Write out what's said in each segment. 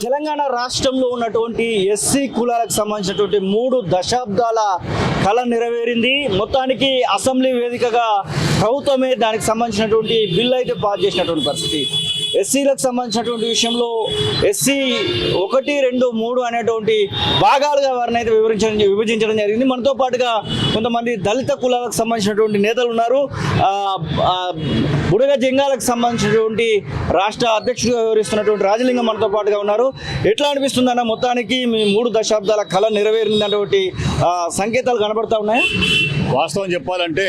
తెలంగాణ రాష్ట్రంలో ఉన్నటువంటి ఎస్సీ కులాలకు సంబంధించినటువంటి 3 దశాబ్దాల కళ నెరవేరింది. మొత్తానికి అసెంబ్లీ వేదికగా ప్రభుత్వమే దానికి సంబంధించినటువంటి బిల్ అయితే పాస్ చేసినటువంటి పరిస్థితి. ఎస్సీలకు సంబంధించినటువంటి విషయంలో ఎస్సీ 1, 2, 3 అనేటువంటి భాగాలుగా వారిని అయితే విభజించడం జరిగింది. మనతో పాటుగా కొంతమంది దళిత కులాలకు సంబంధించినటువంటి నేతలు ఉన్నారు. బుడగ జంగాలకు సంబంధించినటువంటి రాష్ట్ర అధ్యక్షుడిగా వ్యవహరిస్తున్నటువంటి రాజలింగం మనతో పాటుగా ఉన్నారు. ఎట్లా అనిపిస్తుందన్న మొత్తానికి మీ 3 దశాబ్దాల కళ నెరవేరినటువంటి సంకేతాలు కనబడతా ఉన్నాయా? వాస్తవం చెప్పాలంటే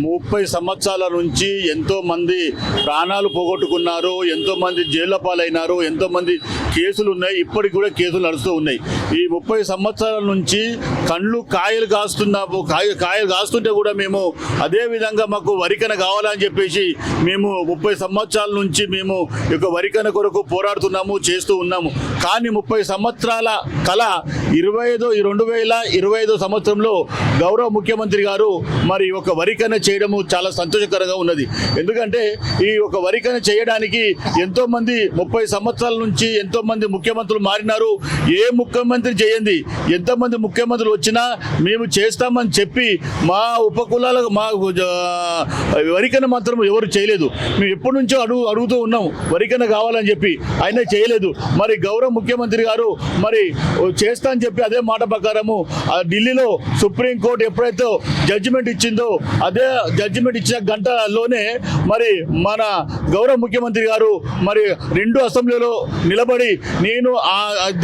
30 సంవత్సరాల నుంచి ఎంతోమంది ప్రాణాలు పోగొట్టుకున్నారు, ఎంతోమంది జైళ్ళ పాలైనారు, ఎంతోమంది కేసులు ఉన్నాయి, ఇప్పటికి కూడా కేసులు నడుస్తూ ఉన్నాయి. ఈ 30 సంవత్సరాల నుంచి కళ్ళు కాయలు కాస్తుంటే కూడా మేము అదే విధంగా మాకు వరికన కావాలని చెప్పేసి మేము 30 సంవత్సరాల నుంచి మేము ఈ వరికన కొరకు పోరాడుతున్నాము, చేస్తూ ఉన్నాము. కానీ 30 సంవత్సరాల కళ 2025 సంవత్సరంలో గౌరవ ముఖ్యమంత్రి గారు మరి ఒక వరికన చేయడము చాలా సంతోషకరంగా ఉన్నది. ఎందుకంటే ఈ ఒక వరికన చేయడానికి ఎంతో మంది 30 సంవత్సరాల నుంచి ఎంతో మంది ముఖ్యమంత్రులు మారినారు. ఏ ముఖ్యమంత్రి చేయండి, ఎంతమంది ముఖ్యమంత్రులు వచ్చినా మేము చేస్తామని చెప్పి మా ఉపకులాలకు మా వరికన మాత్రం ఎవరు చేయలేదు. మేము ఎప్పటి నుంచో అడుగుతూ ఉన్నాం వరికన కావాలని చెప్పి, అయినా చేయలేదు. మరి గౌరవ ముఖ్యమంత్రి గారు మరి చేస్తా అని చెప్పి అదే మాట ప్రకారము ఢిల్లీలో సుప్రీంకోర్టు ఎప్పుడైతే జడ్జిమెంట్ ఇచ్చిందో అదే జడ్జిమెంట్ ఇచ్చిన గంటలోనే మరి మన గౌరవ ముఖ్యమంత్రి గారు మరి 2 అసెంబ్లీలో నిలబడి నేను ఆ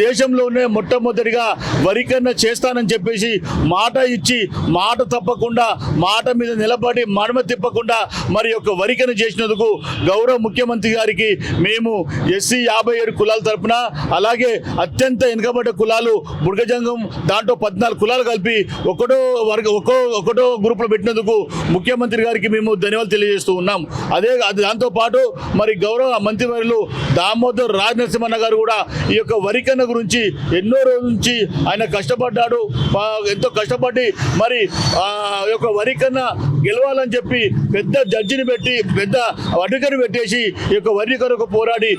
దేశంలోనే మొట్టమొదటిగా వరికన్న చేస్తానని చెప్పేసి మాట ఇచ్చి మాట తప్పకుండా మాట మీద నిలబడి మడమ తిప్పకుండా మరి యొక్క వరికన్న చేసినందుకు గౌరవ ముఖ్యమంత్రి గారికి మేము ఎస్సీ 57 కులాల తరపున, అలాగే అత్యంత వెనుకబడ్డ కులాలు బుడగజంగం దాంట్లో 14 కులాలు కలిపి ఒకటో గ్రూప్లో పెట్టినందుకు ముఖ్యమంత్రి గారికి మేము ధన్యవాదాలు తెలియజేస్తూ ఉన్నాం. దాంతోపాటు మరి గౌరవ మంత్రివర్యులు దామోదర్ రాజ్ నరసింహన్న గారు కూడా ఈ యొక్క వరికన్న గురించి ఎన్నో రోజుల నుంచి ఆయన కష్టపడ్డాడు. ఎంతో కష్టపడి మరి యొక్క వరికన్న గెలవాలని చెప్పి పెద్ద జడ్జిని పెట్టి పెద్ద అడ్వకేట్ పెట్టేసి ఈ యొక్క వరి కొరకు పోరాడి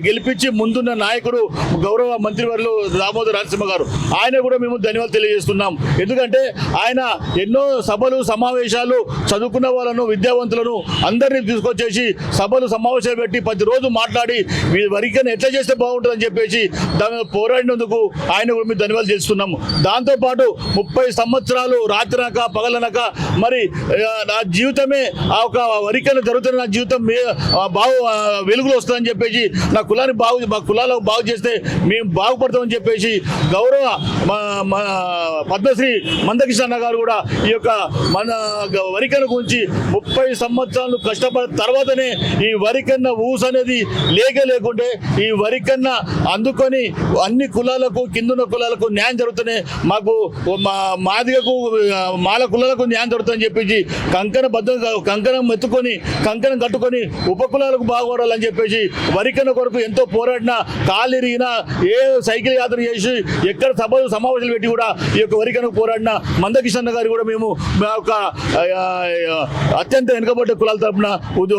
గెలిపించి ముందున్న నాయకుడు గౌరవ మంత్రివర్యులు దామోదర్ రాజసింహ గారు. ఆయన కూడా మేము ధన్యవాదాలు తెలియజేస్తున్నాం. ఎందుకంటే ఆయన ఎన్నో సభలు సమావేశాలు చదువుకున్న వాళ్ళను విద్యావంతులను అందరినీ తీసుకొచ్చేసి సభలు సమావేశాలు పెట్టి ప్రతిరోజు మాట్లాడి మీ వరికన్న ఎట్లా చేస్తే బాగుంటుందని చెప్పేసి దాని పోరాడినందుకు ఆయన కూడా మేము ధన్యవాదాలు చేస్తున్నాము. దాంతోపాటు 30 సంవత్సరాలు రాత్రనక పగలనక మరి నా జీవితమే ఆ ఒక వరికన్న జరుగుతున్న నా జీవితం వెలుగులో వస్తుందని చెప్పేసి మా కులాలకు బాగు చేస్తే మేము బాగుపడతామని చెప్పేసి గౌరవ పద్మశ్రీ మందకృష్ణ గారు కూడా ఈ యొక్క మన వరికన్న గురించి 30 సంవత్సరాలు కష్టపడిన తర్వాతనే ఈ వరికన్న ఊస్ అనేది లేకుంటే ఈ వరికన్న అందుకొని అన్ని కులాలకు కిందున్న కులాలకు న్యాయం జరుగుతూనే మాకు మాదిగకు మాల కులాలకు న్యాయం జరుగుతుందని చెప్పేసి కంకణం ఎత్తుకొని కంకణం కట్టుకొని ఉపకులాలకు బాగుపడాలని చెప్పేసి వరికన్న కొరకు ఎంతో పోరాడిన కాలిరిగినా ఏ సైకిల్ యాత్ర చేసి ఎక్కడ సభలు సమావేశాలు పెట్టి కూడా ఈ యొక్క వరికన్నకు పోరాడిన మందకిషన్న గారు కూడా మేము మా యొక్క అత్యంత వెనుకబడ్డ కులాల తరపున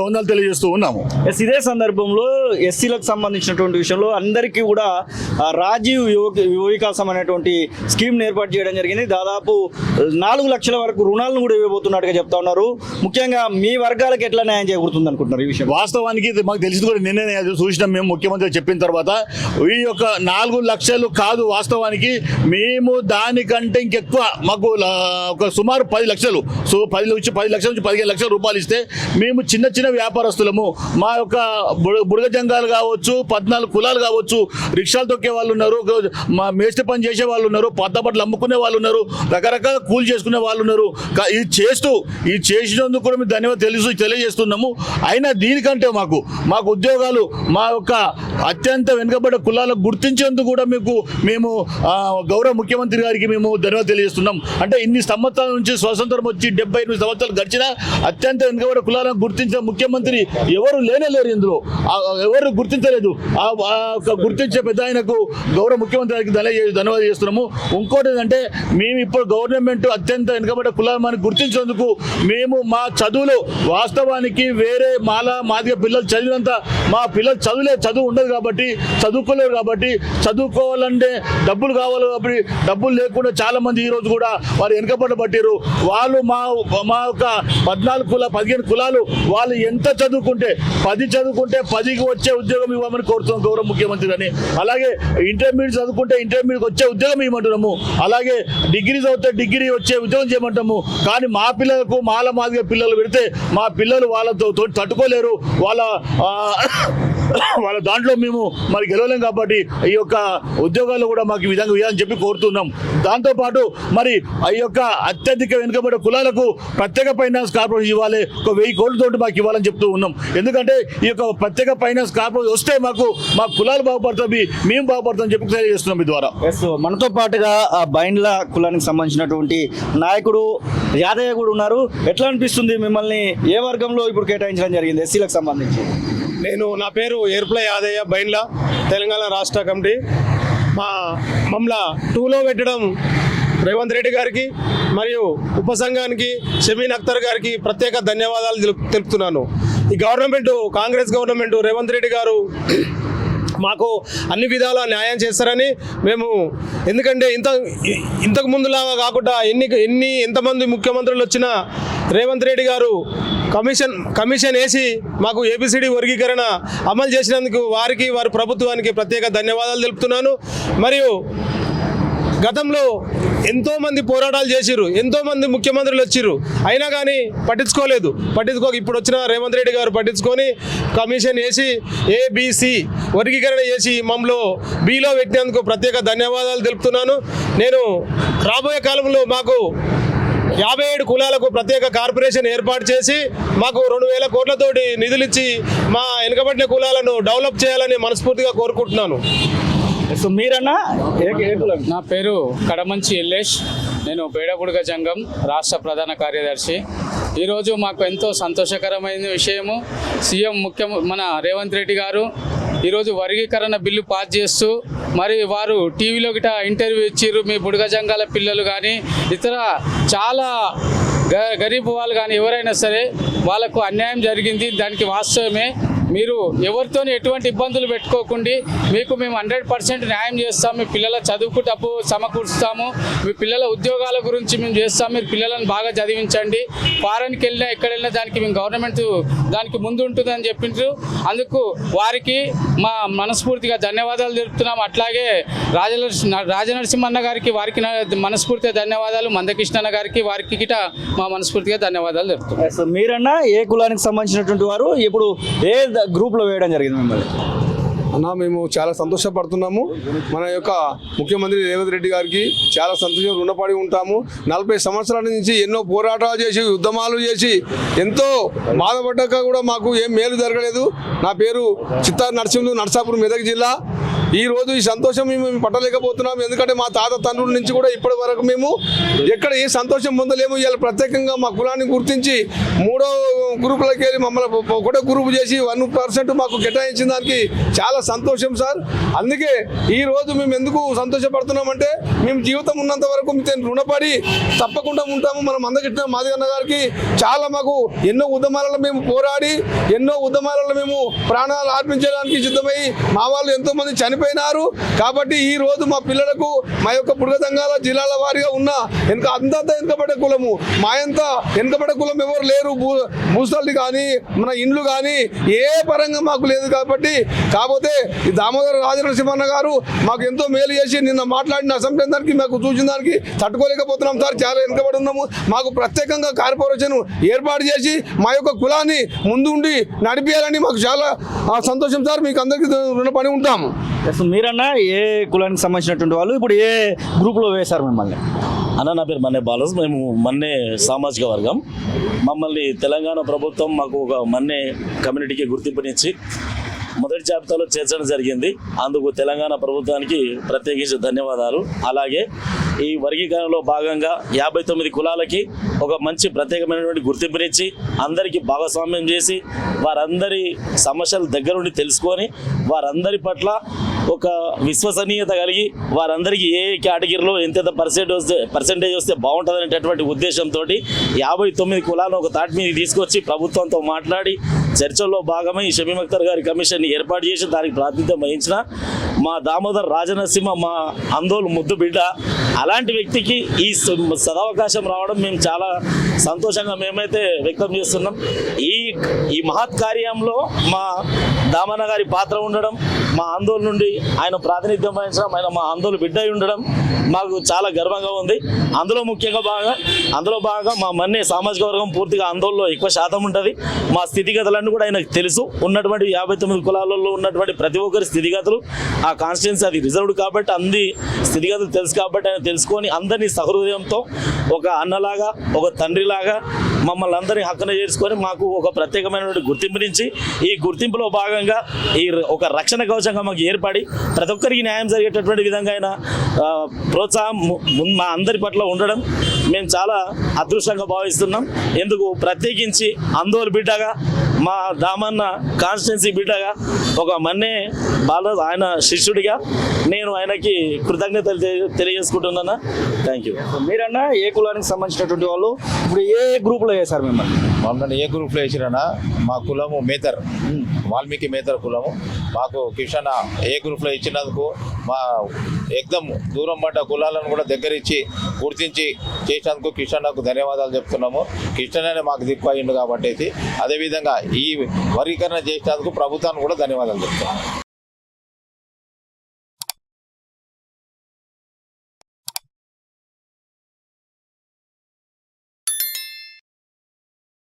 వందలు తెలియజేస్తూ ఉన్నాము. ఇదే సందర్భంలో ఎస్సీలకు సంబంధించినటువంటి విషయంలో అందరికీ కూడా రాజీవ్ యువ వికాసం అనేటువంటి స్కీమ్ ఏర్పాటు చేయడం జరిగింది. దాదాపు 4 లక్షల వరకు రుణాలను కూడా ఇవ్వబోతున్నట్టుగా చెప్తా ఉన్నారు. ముఖ్యంగా మీ వర్గాలకు ఎట్లా న్యాయం చేకూరుతుంది అనుకుంటున్నారు ఈ విషయం? వాస్తవానికి మాకు తెలిసింది కూడా నిన్నే చూసినాం మేము ముఖ్యమంత్రి చెప్పిన తర్వాత. ఈ యొక్క 4 లక్షలు కాదు, వాస్తవానికి మేము దానికంటే ఇంకెక్కువ మాకు ఒక సుమారు 10 లక్షలు 10 లక్షల నుంచి 15 లక్షల రూపాయలు ఇస్తే మేము చిన్న వ్యాపారస్తులము, మా యొక్క బుడగ జంగాలు కావచ్చు, 14 కులాలు కావచ్చు, రిక్షాలు తొక్కే వాళ్ళు ఉన్నారు, మా మేస్త్రి పని చేసే వాళ్ళు ఉన్నారు, కొత్త బట్టలు అమ్ముకునే వాళ్ళు ఉన్నారు, రకరకాల కూలి చేసుకునే వాళ్ళు ఉన్నారు. ఇది చేసినందుకు కూడా మేము ధన్యవాదాలు తెలియజేస్తున్నాము. అయినా దీనికంటే మాకు ఉద్యోగాలు మా యొక్క అత్యంత వెనుకబడ్డ కులాలకు గుర్తించేందుకు కూడా మేము గౌరవ ముఖ్యమంత్రి గారికి మేము ధన్యవాదాలు తెలియజేస్తున్నాం. అంటే ఇన్ని సంవత్సరాల నుంచి స్వాతంత్రం వచ్చి 78 సంవత్సరాలు గడిచినా అత్యంత వెనుకబడిన కులాలను గుర్తించిన ముఖ్యమంత్రి ఎవరు లేనేలేరు. ఇందులో ఎవరు గుర్తించలేదు. గుర్తించే పెద్ద ఆయనకు గౌరవ ముఖ్యమంత్రి గారికి ధన్యవాదాలు చేస్తున్నాము. ఇంకోటి ఏంటంటే మేము ఇప్పుడు గవర్నమెంట్ అత్యంత వెనుకబడిన కులాలను గుర్తించేందుకు మేము మా చదువులు వాస్తవానికి వేరే మాదిగ పిల్లలు చదివినంత మా పిల్లలు చదువు ఉండదు కాబట్టి చదువుకోలేరు. కాబట్టి చదువుకోవాలంటే డబ్బులు కావాలి. కాబట్టి డబ్బులు లేకుండా చాలా మంది ఈ రోజు కూడా వారు వెనుకబడబట్టారు. వాళ్ళు మా యొక్క 15 కులాలు వాళ్ళు ఎంత చదువుకుంటే 10 చదువుకుంటే 10కి వచ్చే ఉద్యోగం ఇవ్వమని కోరుతున్నాం గౌరవ ముఖ్యమంత్రి గారిని. అలాగే ఇంటర్మీడియట్ చదువుకుంటే ఇంటర్మీడియట్ వచ్చే ఉద్యోగం ఇవ్వమంటున్నాము. అలాగే డిగ్రీ చదివితే డిగ్రీ వచ్చే ఉద్యోగం చేయమంటాము. కానీ మా పిల్లలకు మాదిగ పిల్లలు పెడితే మా పిల్లలు వాళ్ళతో తట్టుకోలేరు. వాళ్ళ దాంట్లో మేము మరి గెలవలేం. కాబట్టి ఈ యొక్క ఉద్యోగాలు కూడా మాకు ఈ విధంగా ఇవ్వాలని చెప్పి కోరుతున్నాం. దాంతోపాటు మరి ఈ యొక్క అత్యధిక వెనుకబడిన కులాలకు ప్రత్యేక ఫైనాన్స్ కార్పొరేషన్ ఇవ్వాలి. 1000 కోట్లతోటి మాకు ఇవ్వాలని చెప్తూ ఉన్నాం. ఎందుకంటే ఈ యొక్క ప్రత్యేక ఫైనాన్స్ కార్పొరేషన్ వస్తే మా కులాలు బాగుపడతాయి, మేము బాగుపడతామని చెప్పి తెలియజేస్తున్నాం. ఈ ద్వారా మనతో పాటుగా బైండ్ల కులానికి సంబంధించినటువంటి నాయకుడు యాదయ్య కూడా ఉన్నారు. ఎట్లా అనిపిస్తుంది మిమ్మల్ని ఏ వర్గంలో ఇప్పుడు కేటాయించడం జరిగింది ఎస్సీలకు సంబంధించి? నా పేరు ఏర్పుల యాదయ్య, బైండ్ల తెలంగాణ రాష్ట్ర కమిటీ. మమ్మల్ని 2లో పెట్టడం రేవంత్ రెడ్డి గారికి మరియు ఉపసంఘానికి షమీన్ అఖ్తర్ గారికి ప్రత్యేక ధన్యవాదాలు తెలుపుతున్నాను. ఈ కాంగ్రెస్ గవర్నమెంట్ రేవంత్ రెడ్డి గారు మాకు అన్ని విధాలా న్యాయం చేస్తారని మేము, ఎందుకంటే ఇంతకు ముందులాగా కాకుండా ఎంతమంది ముఖ్యమంత్రులు వచ్చినా రేవంత్ రెడ్డి గారు కమిషన్ వేసి మాకు ఏబిసిడి వర్గీకరణ అమలు చేసినందుకు వారి ప్రభుత్వానికి ప్రత్యేక ధన్యవాదాలు తెలుపుతున్నాను. మరియు గతంలో ఎంతోమంది పోరాటాలు చేసిర్రు, ఎంతోమంది ముఖ్యమంత్రులు వచ్చిర్రు, అయినా కానీ ఇప్పుడు వచ్చిన రేవంత్ రెడ్డి గారు పట్టించుకొని కమిషన్ వేసి ABC వర్గీకరణ చేసి మమ్మల్ని Bలో పెట్టినందుకు ప్రత్యేక ధన్యవాదాలు తెలుపుతున్నాను. నేను రాబోయే కాలంలో మాకు 57 కులాలకు ప్రత్యేక కార్పొరేషన్ ఏర్పాటు చేసి మాకు 2000 కోట్లతోటి నిధులు ఇచ్చి మా వెనుకబడిన కులాలను డెవలప్ చేయాలని మనస్ఫూర్తిగా కోరుకుంటున్నాను. సో మీరన్నా నా పేరు కడమంచి ఎల్లేష్, నేను పేడబుడుగ జంగం రాష్ట్ర ప్రధాన కార్యదర్శి. ఈరోజు మాకు ఎంతో సంతోషకరమైన విషయము, సీఎం మన రేవంత్ రెడ్డి గారు ఈరోజు వర్గీకరణ బిల్లు పాస్ చేస్తూ మరి వారు టీవీలో గిట ఇంటర్వ్యూ ఇచ్చిర్రు. మీ బుడుగ జంగాల పిల్లలు కానీ ఇతర చాలా గరీబ్ వాళ్ళు కానీ ఎవరైనా సరే వాళ్ళకు అన్యాయం జరిగింది, దానికి వాస్తవమే. మీరు ఎవరితో ఎటువంటి ఇబ్బందులు పెట్టుకోకుండా మీకు మేము 100% న్యాయం చేస్తాం. మీ పిల్లల చదువుకు డబ్బు సమకూరుస్తాము, మీ పిల్లల ఉద్యోగాల గురించి మేము చేస్తాం. మీరు పిల్లలను బాగా చదివించండి, ఫారెన్కి వెళ్ళినా ఎక్కడ వెళ్ళినా దానికి మేము గవర్నమెంట్ దానికి ముందు ఉంటుందని చెప్పిండ్రు. అందుకు వారికి మా మనస్ఫూర్తిగా ధన్యవాదాలు తెలుపుతున్నాం. అట్లాగే రాజనరసింహన్న గారికి వారికి మనస్ఫూర్తిగా ధన్యవాదాలు, మందకృష్ణన్న గారికి వారికి గిట మా మనస్ఫూర్తిగా ధన్యవాదాలు తెలుపుతున్నాం. సో మీరన్నా ఏ కులానికి సంబంధించినటువంటి వారు ఇప్పుడు ఏ గ్రూప్లో వేయడం జరిగింది మిమ్మల్ని? మేము చాలా సంతోషపడుతున్నాము. మన యొక్క ముఖ్యమంత్రి రేవంత్ రెడ్డి గారికి చాలా సంతోషం రుణపడి ఉంటాము. 40 సంవత్సరాల నుంచి ఎన్నో పోరాటాలు చేసి ఉద్యమాలు చేసి ఎంతో బాధపడ్డాక కూడా మాకు ఏం మేలు జరగలేదు. నా పేరు చిత్తారు నరసింహులు, నర్సాపూర్, మెదక్ జిల్లా. ఈరోజు ఈ సంతోషం మేము పట్టలేకపోతున్నాము. ఎందుకంటే మా తాత తండ్రుల నుంచి కూడా ఇప్పటి వరకు మేము ఎక్కడ ఏ సంతోషం పొందలేము. ఇవాళ ప్రత్యేకంగా మా కులాన్ని గుర్తించి 3వ గ్రూపులకి వెళ్ళి మమ్మల్ని ఒకటో గ్రూపు చేసి 1% మాకు కేటాయించిన దానికి చాలా సంతోషం సార్. అందుకే ఈరోజు మేము ఎందుకు సంతోషపడుతున్నామంటే మేము జీవితం ఉన్నంత వరకు రుణపడి తప్పకుండా ఉంటాము. మనం అందగిట్టిన మాదిగన్న గారికి చాలా మాకు ఎన్నో ఉద్యమాలలో మేము పోరాడి ఎన్నో ఉద్యమాలలో మేము ప్రాణాలు అర్పించడానికి సిద్ధమై మా వాళ్ళు ఎంతోమంది చనిపోయినారు. కాబట్టి ఈ రోజు మా పిల్లలకు మా యొక్క బుడుగ జంగాల జిల్లాల వారిగా ఉన్న అంతంత వెనుకబడే కులము, మా ఎంత వెనుకబడే కులం ఎవరు లేరు. భూస్థలి కానీ మన ఇండ్లు కానీ ఏ పరంగా మాకు లేదు. కాకపోతే ఈ దామోదర రాజనరసింహన్న గారు మాకు ఎంతో మేలు చేసి నిన్న మాట్లాడిన అసెంబ్లీ దానికి మాకు చూసిన దానికి తట్టుకోలేకపోతున్నాం సార్. చాలా వెనుకబడి ఉన్నాము. మాకు ప్రత్యేకంగా కార్పొరేషన్ ఏర్పాటు చేసి మా యొక్క కులాన్ని ముందుండి నడిపేయాలని మాకు చాలా సంతోషం సార్. మీకు అందరికీ రుణపడి ఉంటాము. మీరన్నా ఏ కులానికి సంబంధించినటువంటి వాళ్ళు ఇప్పుడు ఏ గ్రూప్లో వేశారు మిమ్మల్ని? అన్న, నా పేరు మన్నే బాలస్. మేము మన్నే సామాజిక వర్గం. మమ్మల్ని తెలంగాణ ప్రభుత్వం మాకు ఒక మన్నే కమ్యూనిటీకి గుర్తింపునిచ్చి మొదటి జాబితాలో చేర్చడం జరిగింది. అందుకు తెలంగాణ ప్రభుత్వానికి ప్రత్యేకించి ధన్యవాదాలు. అలాగే ఈ వర్గీకరణలో భాగంగా 59 కులాలకి ఒక మంచి ప్రత్యేకమైనటువంటి గుర్తింపునిచ్చి అందరికీ భాగస్వామ్యం చేసి వారందరి సమస్యలు దగ్గరుండి తెలుసుకొని వారందరి పట్ల ఒక విశ్వసనీయత కలిగి వారందరికీ ఏ కేటగిరీలో ఎంత పర్సెంటేజ్ వస్తే బాగుంటుంది అనేటటువంటి ఉద్దేశంతో 59 కులాలను ఒక తాటి మీద తీసుకొచ్చి ప్రభుత్వంతో మాట్లాడి చర్చల్లో భాగమై షమీమ్ అఖ్తర్ గారి కమిషన్ ఏర్పాటు చేసి దానికి ప్రాతినిధ్యం వహించిన మా దామోదర్ రాజనరసింహ మా ఆందోళన ముద్దు బిడ్డ అలాంటి వ్యక్తికి ఈ సదవకాశం రావడం మేము చాలా సంతోషంగా మేమైతే వ్యక్తం చేస్తున్నాం. ఈ మహత్ కార్యంలో మా దామన్న గారి పాత్ర ఉండడం, మా ఆందోళన నుండి ఆయన ప్రాతినిధ్యం వహించడం, ఆయన మా ఆందోళన బిడ్డ అయి ఉండడం మాకు చాలా గర్వంగా ఉంది. అందులో భాగంగా మా మన్నే సామాజిక వర్గం పూర్తిగా ఆందోళనలో ఎక్కువ శాతం ఉంటుంది. మా స్థితిగతులన్నీ కూడా ఆయనకు తెలుసు. ఉన్నటువంటి 59 కులాలలో ఉన్నటువంటి ప్రతి ఒక్కరి స్థితిగతులు ఆ కాన్స్టిట్యున్సీ అది రిజర్వ్డ్ కాబట్టి అన్ని స్థితిగతులు తెలుసు కాబట్టి ఆయన తెలుసుకొని అందరినీ సహృదయంతో ఒక అన్నలాగా ఒక తండ్రిలాగా మమ్మల్ని అందరినీ హక్కున చేసుకొని మాకు ఒక ప్రత్యేకమైనటువంటి గుర్తింపునిచ్చి ఈ గుర్తింపులో భాగంగా ఈ ఒక రక్షణ కవచంగా మాకు ఏర్పడి ప్రతి ఒక్కరికి న్యాయం జరిగేటటువంటి విధంగా ఆయన ప్రోత్సాహం మా అందరి పట్ల ఉండడం మేము చాలా అదృష్టంగా భావిస్తున్నాం. ఎందుకు ప్రత్యేకించి ఆందోళన బిడ్డగా మా దామన్న కాన్స్టిట్యున్సీ బిడ్డగా ఒక మన్నే ఆయన శిష్యుడిగా నేను ఆయనకి కృతజ్ఞతలు తెలియజేసుకుంటున్నాను. Thank you. మీరన్నా ఏ కులానికి సంబంధించినటువంటి వాళ్ళు ఇప్పుడు ఏ గ్రూప్లో వేశారు మిమ్మల్ని? మమ్మల్ని ఏ గ్రూప్లో వేసిరన్నా మా కులము మేతర్, వాల్మీకి మేతర్ కులము. మాకు కిషన్ ఏ గ్రూప్లో ఇచ్చినందుకు మా ఎక్దం దూరం పడ్డ కులాలను కూడా దగ్గరించి గుర్తించి చేసినందుకు కిషన్కు ధన్యవాదాలు చెప్తున్నాము. కిషన్ అనే మాకు దిక్కు అయ్యిండు కాబట్టి అదేవిధంగా ఈ వర్గీకరణ చేసినందుకు ప్రభుత్వానికి కూడా ధన్యవాదాలు చెప్తున్నాము.